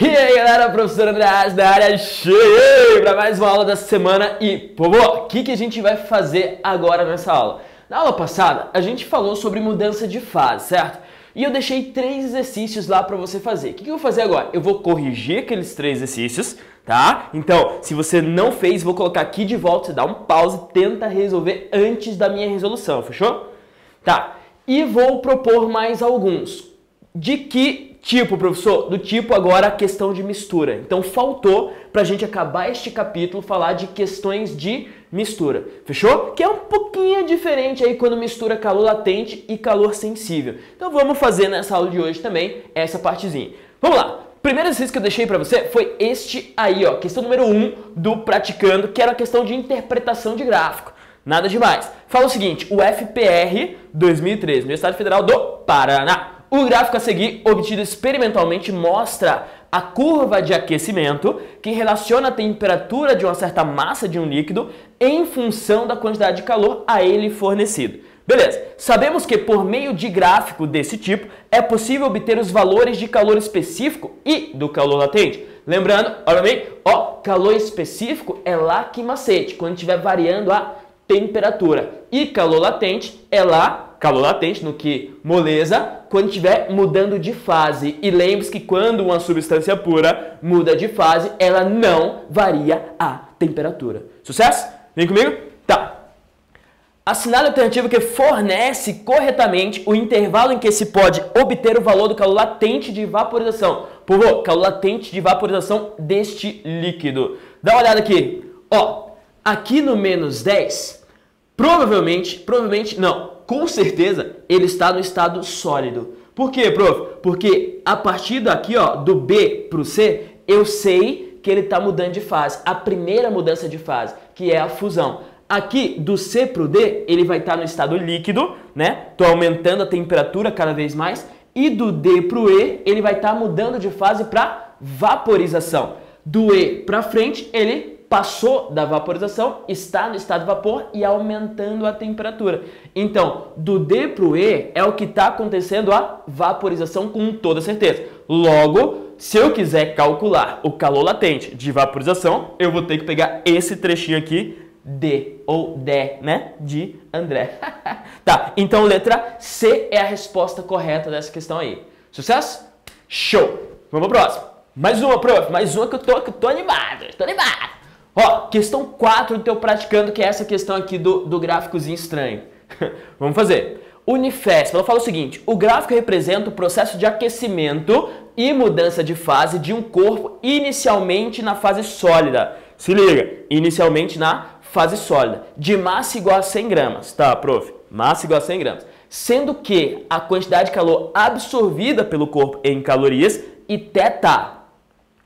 E aí galera, professor André da área, cheguei para mais uma aula da semana e, povo, o que a gente vai fazer agora nessa aula? Na aula passada, a gente falou sobre mudança de fase, certo? E eu deixei 3 exercícios lá para você fazer. O que eu vou fazer agora? Eu vou corrigir aqueles 3 exercícios, tá? Então, se você não fez, vou colocar aqui de volta, você dá um pause, tenta resolver antes da minha resolução, fechou? Tá, e vou propor mais alguns. De que tipo, professor? Do tipo agora a questão de mistura. Então faltou pra gente acabar este capítulo falar de questões de mistura, fechou? Que é um pouquinho diferente aí quando mistura calor latente e calor sensível. Então vamos fazer nessa aula de hoje também essa partezinha. Vamos lá! Primeiro exercício que eu deixei pra você foi este aí, ó, questão número 1 do Praticando, que era a questão de interpretação de gráfico. Nada demais. Fala o seguinte, o FPR 2013, Universidade Federal do Paraná. O gráfico a seguir, obtido experimentalmente, mostra a curva de aquecimento que relaciona a temperatura de uma certa massa de um líquido em função da quantidade de calor a ele fornecido. Beleza, sabemos que por meio de gráfico desse tipo é possível obter os valores de calor específico e do calor latente. Lembrando, olha bem, ó, calor específico é lá que macete, quando estiver variando a temperatura. E calor latente é lá, calor latente, no que moleza, quando estiver mudando de fase. E lembre-se que quando uma substância pura muda de fase, ela não varia a temperatura. Sucesso? Vem comigo? Tá. Assinale a alternativa que fornece corretamente o intervalo em que se pode obter o valor do calor latente de vaporização. Povo, calor latente de vaporização deste líquido. Dá uma olhada aqui. Ó, aqui no menos 10, provavelmente não, com certeza ele está no estado sólido. Por quê, prof? Porque a partir daqui, ó, do B para o C, eu sei que ele está mudando de fase. A primeira mudança de fase, que é a fusão. Aqui, do C para o D, ele vai estar no estado líquido, né? Estou aumentando a temperatura cada vez mais. E do D para o E, ele vai estar mudando de fase para vaporização. Do E para frente, ele passou da vaporização, está no estado de vapor e aumentando a temperatura. Então, do D para o E é o que está acontecendo a vaporização com toda certeza. Logo, se eu quiser calcular o calor latente de vaporização, eu vou ter que pegar esse trechinho aqui, D ou D, né? De André. Tá, então letra C é a resposta correta dessa questão aí. Sucesso? Show! Vamos para a próxima. Mais uma, prof. Mais uma que eu tô animado. Estou animado. Ó, questão 4 do teu Praticando, que é essa questão aqui do gráficozinho estranho. Vamos fazer. Unifesp, ela fala o seguinte, o gráfico representa o processo de aquecimento e mudança de fase de um corpo inicialmente na fase sólida. Se liga, inicialmente na fase sólida, de massa igual a 100 gramas, tá, prof? Massa igual a 100 gramas. Sendo que a quantidade de calor absorvida pelo corpo em calorias e θ,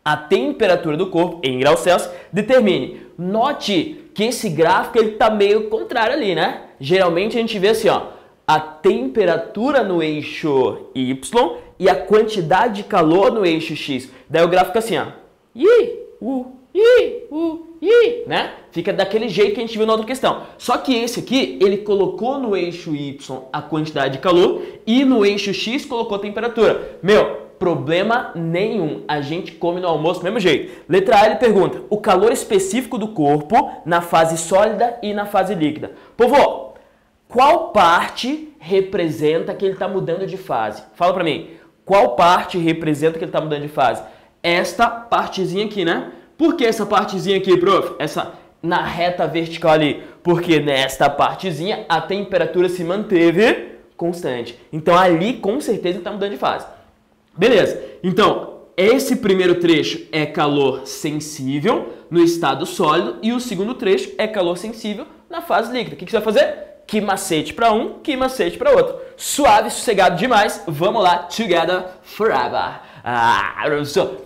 a temperatura do corpo em graus Celsius, determine. Note que esse gráfico ele tá meio contrário ali, né? Geralmente a gente vê assim, ó, a temperatura no eixo Y e a quantidade de calor no eixo X. Daí o gráfico assim, ó, né? Fica daquele jeito que a gente viu na outra questão. Só que esse aqui, ele colocou no eixo Y a quantidade de calor e no eixo X colocou a temperatura. Meu, problema nenhum, a gente come no almoço do mesmo jeito. Letra A, ele pergunta, o calor específico do corpo na fase sólida e na fase líquida. Povo, qual parte representa que ele está mudando de fase? Fala pra mim, qual parte representa que ele está mudando de fase? Esta partezinha aqui, né? Por que essa partezinha aqui, prof? Essa na reta vertical ali? Porque nesta partezinha a temperatura se manteve constante. Então ali com certeza ele está mudando de fase. Beleza, então esse primeiro trecho é calor sensível no estado sólido e o segundo trecho é calor sensível na fase líquida. O que você vai fazer? Que macete para um, que macete para outro. Suave, sossegado demais, vamos lá, together forever.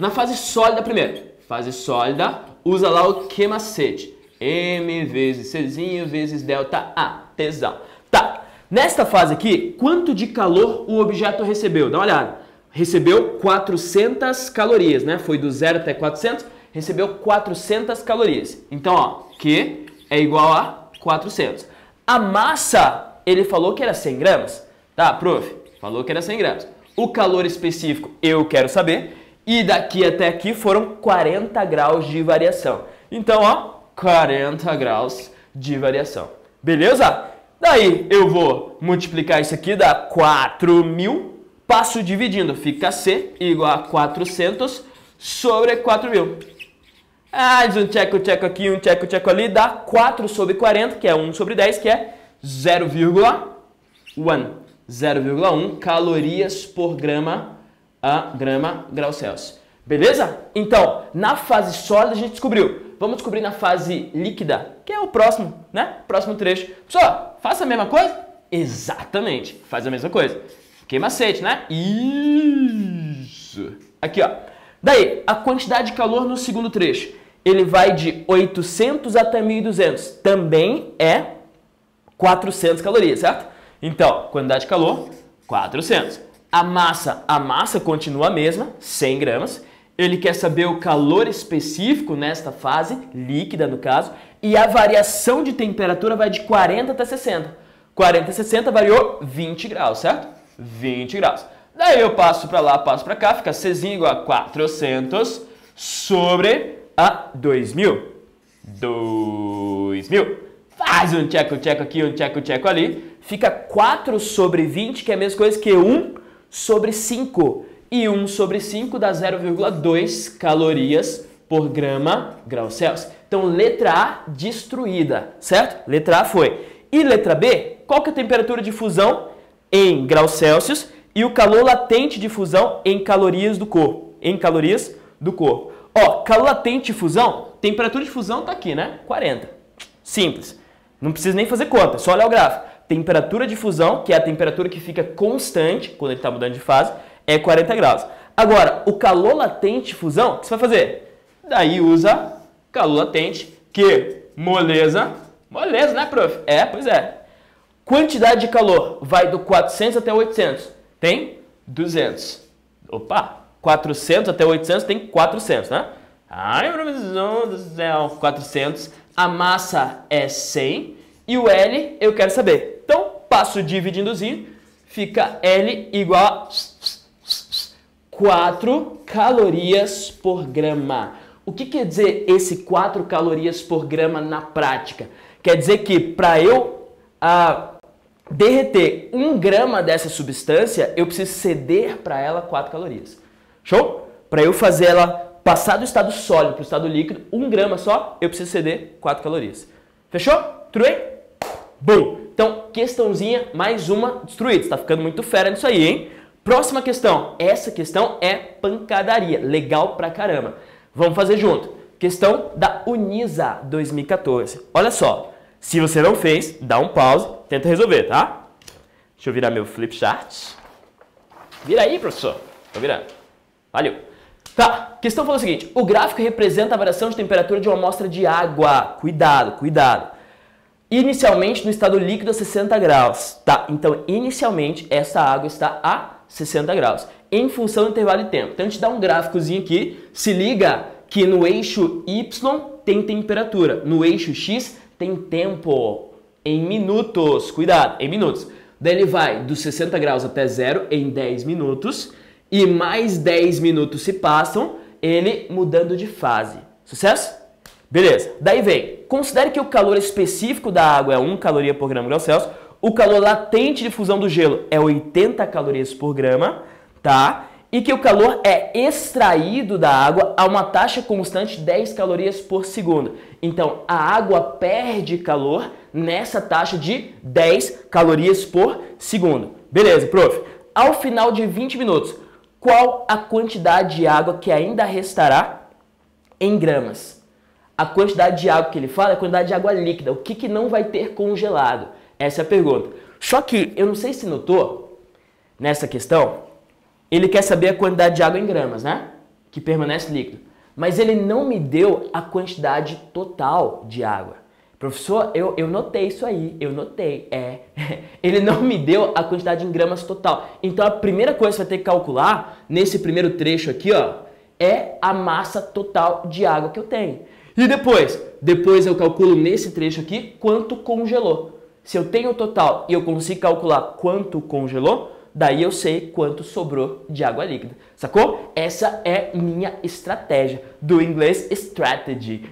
Na fase sólida primeiro, fase sólida, usa lá o que macete? M vezes Czinho vezes delta A, tesão. Tá, nesta fase aqui, quanto de calor o objeto recebeu? Dá uma olhada. Recebeu 400 calorias, né? Foi do 0 até 400, recebeu 400 calorias. Então, ó, Q é igual a 400. A massa, ele falou que era 100 gramas. Tá, prof? Falou que era 100 gramas. O calor específico eu quero saber. E daqui até aqui foram 40 graus de variação. Então, ó, 40 graus de variação. Beleza? Daí eu vou multiplicar isso aqui, dá 4.000, passo dividindo, fica C igual a 400 sobre 4.000. Um tcheco aqui, um tcheco ali, dá 4 sobre 40, que é 1 sobre 10, que é 0,1. 0,1 calorias por grama a grau Celsius. Beleza? Então, na fase sólida a gente descobriu. Vamos descobrir na fase líquida, que é o próximo, né? Próximo trecho. Pessoal, faça a mesma coisa? Exatamente, faz a mesma coisa. Que macete, né? Isso. Aqui, ó. Daí, a quantidade de calor no segundo trecho. Ele vai de 800 até 1.200. Também é 400 calorias, certo? Então, quantidade de calor, 400. A massa continua a mesma, 100 gramas. Ele quer saber o calor específico nesta fase, líquida no caso, e a variação de temperatura vai de 40 até 60. 40 a 60 variou 20 graus, certo? 20 graus. Daí eu passo para lá, passo para cá, fica Czinho igual a 400 sobre a 2.000. 2.000. Faz um tcheco aqui, um tcheco ali. Fica 4 sobre 20, que é a mesma coisa que 1 sobre 5. E 1 sobre 5 dá 0,2 calorias por grau Celsius. Então, letra A, destruída, certo? Letra A foi. E letra B, qual que é a temperatura de fusão em graus Celsius e o calor latente de fusão em calorias do corpo? Em calorias do corpo. Ó, calor latente de fusão, temperatura de fusão tá aqui, né? 40. Simples. Não precisa nem fazer conta, só olhar o gráfico. Temperatura de fusão, que é a temperatura que fica constante quando ele está mudando de fase, é 40 graus. Agora, o calor latente de fusão, o que você vai fazer? Daí usa calor latente, que moleza, né, prof? Pois é. Quantidade de calor vai do 400 até 800. Tem 200. Opa, 400 até 800 tem 400, né? Ai, professor do céu, 400. A massa é 100 e o L eu quero saber. Então, passo dividindo-zinho, fica L igual a 4 calorias por grama. O que quer dizer esse 4 calorias por grama na prática? Quer dizer que para eu derreter 1 grama dessa substância, eu preciso ceder para ela 4 calorias. Show? Para eu fazer ela passar do estado sólido para o estado líquido, 1 grama só, eu preciso ceder 4 calorias. Fechou? Truei? Bom! Então, questãozinha, mais uma destruída. Está ficando muito fera nisso aí, hein? Próxima questão. Essa questão é pancadaria. Legal pra caramba. Vamos fazer junto. Questão da Unisa 2014. Olha só. Se você não fez, dá um pause, tenta resolver, tá? Deixa eu virar meu flip chart. Vira aí, professor. Tô virando. Valeu. Tá, a questão fala o seguinte. O gráfico representa a variação de temperatura de uma amostra de água. Cuidado, cuidado. Inicialmente no estado líquido a 60 graus. Tá, então inicialmente essa água está a 60 graus. Em função do intervalo de tempo. Então a gente dá um gráficozinho aqui. Se liga que no eixo Y tem temperatura. No eixo X tem tempo. Em minutos. Cuidado, em minutos. Daí ele vai dos 60 graus até zero em 10 minutos. E mais 10 minutos se passam, ele mudando de fase. Sucesso? Beleza. Daí vem, considere que o calor específico da água é 1 caloria por grau Celsius, o calor latente de fusão do gelo é 80 calorias por grama, tá? E que o calor é extraído da água a uma taxa constante de 10 calorias por segundo. Então, a água perde calor nessa taxa de 10 calorias por segundo. Beleza, prof. Ao final de 20 minutos, qual a quantidade de água que ainda restará em gramas? A quantidade de água que ele fala é a quantidade de água líquida. O que não vai ter congelado? Essa é a pergunta. Só que, eu não sei se notou, nessa questão, ele quer saber a quantidade de água em gramas, né? Que permanece líquido. Mas ele não me deu a quantidade total de água. Professor, eu notei isso aí, eu notei. Ele não me deu a quantidade em gramas total. Então, a primeira coisa que você vai ter que calcular, nesse primeiro trecho aqui, ó, é a massa total de água que eu tenho. E depois? Depois eu calculo nesse trecho aqui quanto congelou. Se eu tenho o total e eu consigo calcular quanto congelou, daí eu sei quanto sobrou de água líquida, sacou? Essa é minha estratégia, do inglês strategy,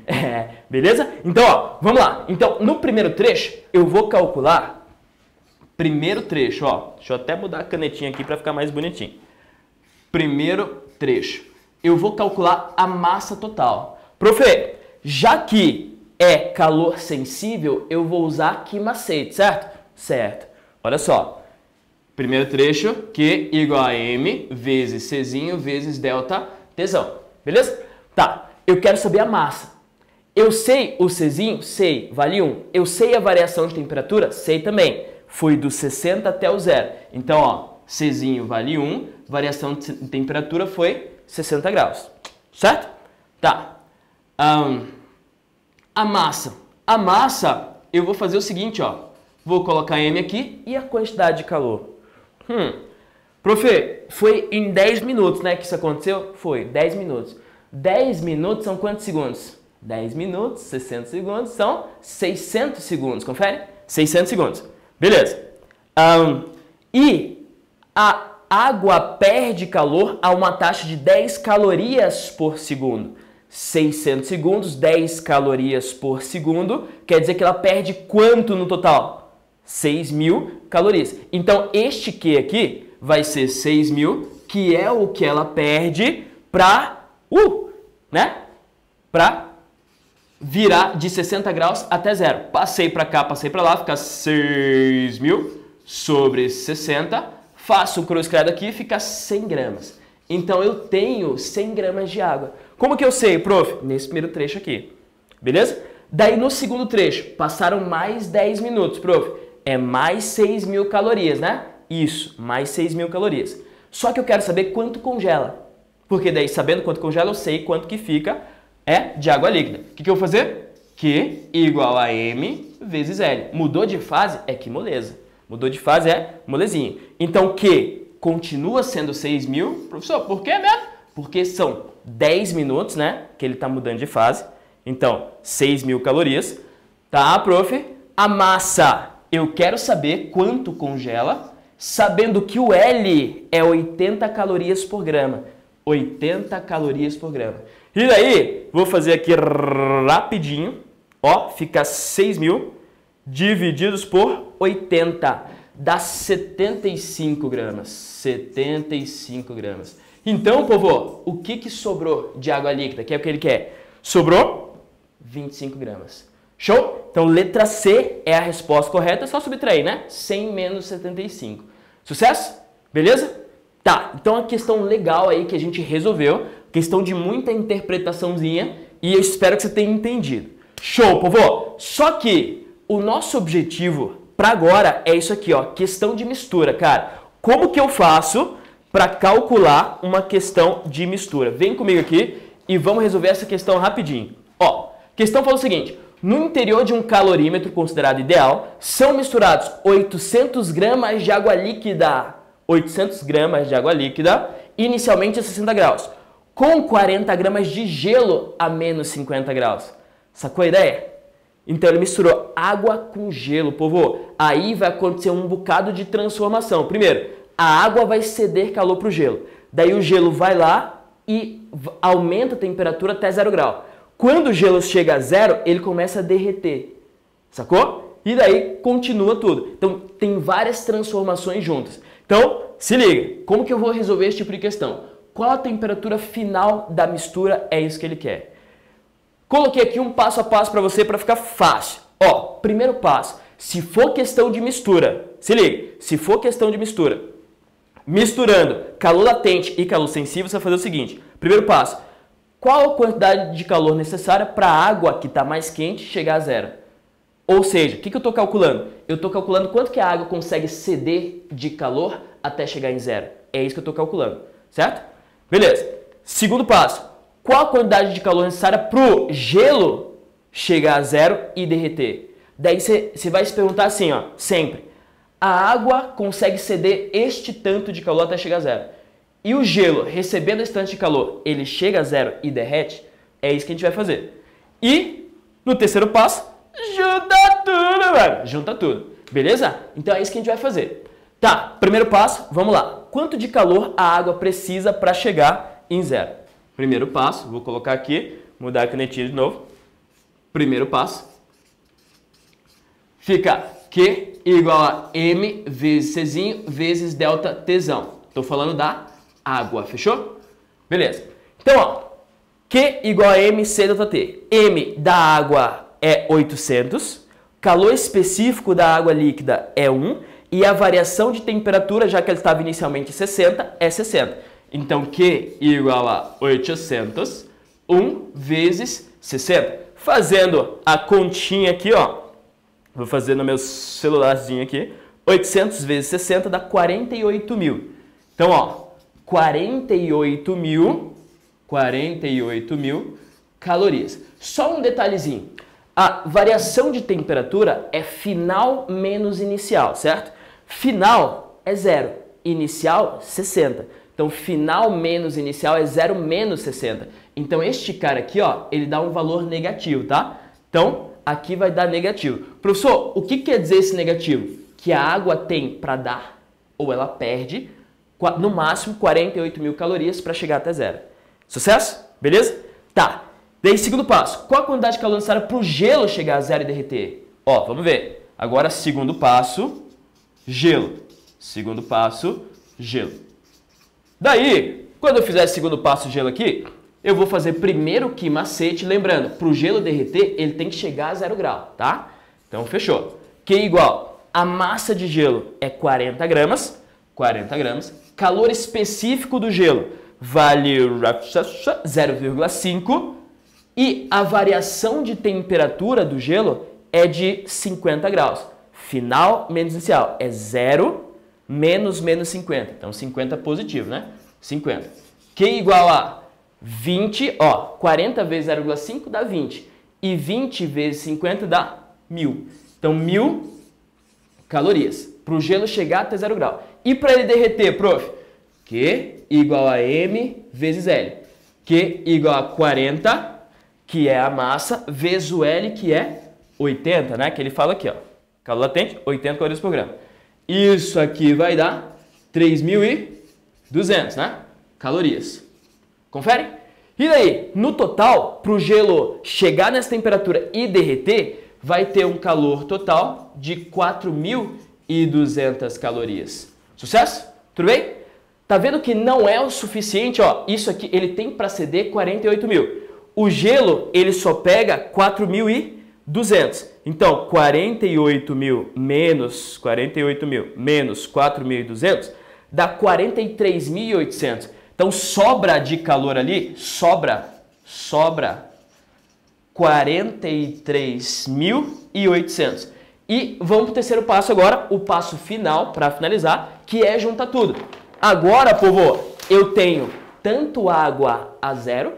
beleza? Então, ó, vamos lá. Então, no primeiro trecho, eu vou calcular, primeiro trecho, ó, deixa eu até mudar a canetinha aqui para ficar mais bonitinho. Primeiro trecho, eu vou calcular a massa total. Profe, já que é calor sensível, eu vou aqui que macete, certo? Certo. Olha só. Primeiro trecho, Q igual a M vezes Czinho vezes delta Tzão. Beleza? Tá. Eu quero saber a massa. Eu sei o Czinho? Sei. Vale 1. Eu sei a variação de temperatura? Sei também. Foi do 60 até o 0. Então, ó, Czinho vale 1, variação de temperatura foi 60 graus. Certo? Tá. A massa. A massa, eu vou fazer o seguinte, ó. Vou colocar M aqui e a quantidade de calor. Profe, foi em 10 minutos, né, que isso aconteceu? Foi, 10 minutos. 10 minutos são quantos segundos? 10 minutos, 60 segundos, são 600 segundos. Confere? 600 segundos. Beleza. E a água perde calor a uma taxa de 10 calorias por segundo. 600 segundos, 10 calorias por segundo, quer dizer que ela perde quanto no total? 6.000 calorias. Então, este Q aqui vai ser 6.000, que é o que ela perde para, para virar de 60 graus até 0. Passei para cá, passei para lá, fica 6.000 sobre 60. Faço o cruz credo aqui, fica 100 gramas. Então, eu tenho 100 gramas de água. Como que eu sei, prof? Nesse primeiro trecho aqui. Beleza? Daí, no segundo trecho, passaram mais 10 minutos, prof. É mais 6.000 calorias, né? Isso, mais 6.000 calorias. Só que eu quero saber quanto congela. Porque daí, sabendo quanto congela, eu sei quanto que fica de água líquida. O que eu vou fazer? Q igual a M vezes L. Mudou de fase? É que moleza. Mudou de fase é molezinha. Então, Q continua sendo 6.000. Professor, por que mesmo? Porque são 10 minutos, né? Que ele está mudando de fase. Então, 6.000 calorias. Tá, prof? A massa. Eu quero saber quanto congela, sabendo que o L é 80 calorias por grama. 80 calorias por grama. E daí, vou fazer aqui rapidinho. Ó, fica 6.000 divididos por 80. Dá 75 gramas. 75 gramas. Então, povo, o que sobrou de água líquida? Que é o que ele quer? Sobrou 25 gramas. Show? Então, letra C é a resposta correta. É só subtrair, né? 100 menos 75. Sucesso? Beleza? Tá. Então, a questão legal aí que a gente resolveu. Questão de muita interpretaçãozinha. E eu espero que você tenha entendido. Show, povo? Só que o nosso objetivo para agora é isso aqui, ó. Questão de mistura, cara. Como que eu faço para calcular uma questão de mistura? Vem comigo aqui e vamos resolver essa questão rapidinho. Ó, a questão fala o seguinte. No interior de um calorímetro considerado ideal, são misturados 800 gramas de água líquida. 800 gramas de água líquida, inicialmente a 60 graus. Com 40 gramas de gelo a menos 50 graus. Sacou a ideia? Então ele misturou água com gelo, povo. Aí vai acontecer um bocado de transformação. Primeiro, a água vai ceder calor para o gelo. Daí o gelo vai lá e aumenta a temperatura até 0 grau. Quando o gelo chega a 0, ele começa a derreter. Sacou? E daí continua tudo. Então tem várias transformações juntas. Então, se liga. Como que eu vou resolver esse tipo de questão? Qual a temperatura final da mistura? É isso que ele quer. Coloquei aqui um passo a passo para você para ficar fácil. Ó, primeiro passo. Se for questão de mistura, se liga. Se for questão de mistura, misturando calor latente e calor sensível, você vai fazer o seguinte. Primeiro passo. Qual a quantidade de calor necessária para a água que está mais quente chegar a 0? Ou seja, o que eu estou calculando? Eu estou calculando quanto que a água consegue ceder de calor até chegar em 0. É isso que eu estou calculando, certo? Beleza. Segundo passo. Qual a quantidade de calor necessária para o gelo chegar a 0 e derreter? Daí você vai se perguntar assim, ó, sempre. A água consegue ceder este tanto de calor até chegar a 0. E o gelo, recebendo esse tanto de calor, ele chega a 0 e derrete? É isso que a gente vai fazer. E, no terceiro passo, junta tudo, velho. Junta tudo. Beleza? Então é isso que a gente vai fazer. Tá, primeiro passo, vamos lá. Quanto de calor a água precisa para chegar em zero? Primeiro passo, vou colocar aqui, mudar a canetinha de novo. Primeiro passo. Fica Q igual a M vezes Czinho vezes delta Tzão. Estou falando da água, fechou? Beleza. Então, ó, Q igual a M C delta T. M da água é 800, calor específico da água líquida é 1 e a variação de temperatura, já que ela estava inicialmente 60, é 60. Então, Q igual a 800, 1 vezes 60. Fazendo a continha aqui, ó, vou fazer no meu celularzinho aqui, 800 vezes 60 dá 48 mil. Então, ó, 48 mil calorias. Só um detalhezinho, a variação de temperatura é final menos inicial, certo? Final é 0, inicial 60. Então, final menos inicial é 0 menos 60. Então, este cara aqui, ó, ele dá um valor negativo, tá? Então, aqui vai dar negativo. Professor, o que quer dizer esse negativo? Que a água tem para dar, ou ela perde, no máximo 48 mil calorias para chegar até zero. Sucesso? Beleza? Tá. Daí, segundo passo. Qual a quantidade de calor necessária para o gelo chegar a zero e derreter? Ó, vamos ver. Agora, segundo passo, gelo. Segundo passo, gelo. Daí, quando eu fizer segundo passo gelo aqui, eu vou fazer primeiro que macete, lembrando, para o gelo derreter, ele tem que chegar a 0 grau, tá? Então, fechou. Q igual, a massa de gelo é 40 gramas, calor específico do gelo vale 0,5 e a variação de temperatura do gelo é de 50 graus. Final menos inicial é 0 menos 50. Então, 50 positivo, né? 50. Q igual a 20, ó, 40 vezes 0,5 dá 20. E 20 vezes 50 dá 1000. Então, 1000 calorias para o gelo chegar até 0 grau. E para ele derreter, prof? Q igual a M vezes L. Q igual a 40, que é a massa, vezes o L, que é 80, né? Que ele fala aqui, ó. Calor latente, 80 calorias por grama. Isso aqui vai dar 3.200, né? Calorias. Confere? E daí, no total, para o gelo chegar nessa temperatura e derreter, vai ter um calor total de 4.200 calorias. Sucesso? Tudo bem? Tá vendo que não é o suficiente, ó, isso aqui ele tem para ceder 48 mil. O gelo, ele só pega 4.200. Então, 48 mil menos 4.200 dá 43.800. Então, sobra de calor ali, sobra 43.800. E vamos para o terceiro passo agora, o passo final para finalizar, que é juntar tudo. Agora, povo, eu tenho tanto água a 0,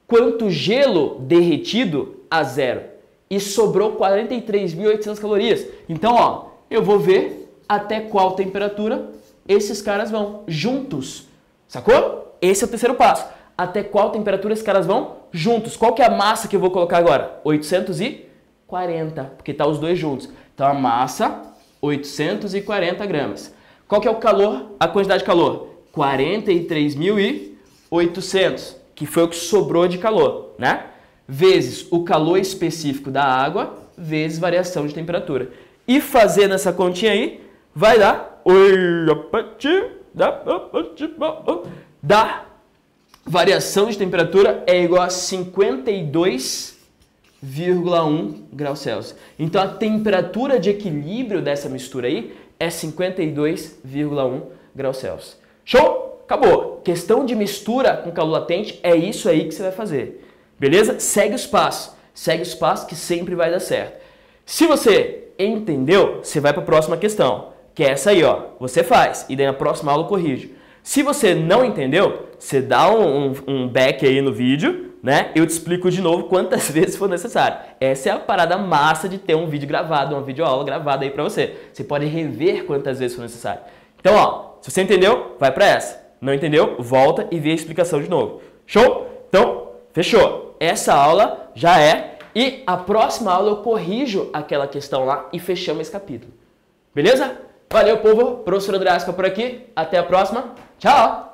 quanto gelo derretido a 0. E sobrou 43.800 calorias. Então, ó, eu vou ver até qual temperatura esses caras vão juntos. Sacou? Esse é o terceiro passo. Até qual temperatura esses caras vão juntos. Qual que é a massa que eu vou colocar agora? 840, porque tá os dois juntos. Então, a massa, 840 gramas. Qual que é o calor, a quantidade de calor? 43.800, que foi o que sobrou de calor, né? Vezes o calor específico da água, vezes variação de temperatura. E fazendo essa continha aí, vai dar... Da variação de temperatura é igual a 52,1 graus Celsius. Então, a temperatura de equilíbrio dessa mistura aí é 52,1 graus Celsius. Show? Acabou. Questão de mistura com calor latente é isso aí que você vai fazer. Beleza? Segue os passos. Segue os passos que sempre vai dar certo. Se você entendeu, você vai para a próxima questão, que é essa aí, ó. Você faz e daí na próxima aula eu corrijo. Se você não entendeu, você dá um back aí no vídeo, né? Eu te explico de novo quantas vezes for necessário. Essa é a parada massa de ter um vídeo gravado, uma videoaula gravada aí pra você. Você pode rever quantas vezes for necessário. Então, ó, se você entendeu, vai pra essa. Não entendeu? Volta e vê a explicação de novo. Show? Então, fechou. Essa aula já é. E a próxima aula eu corrijo aquela questão lá e fechamos esse capítulo. Beleza? Valeu, povo. Professor André Asca por aqui. Até a próxima. Tchau!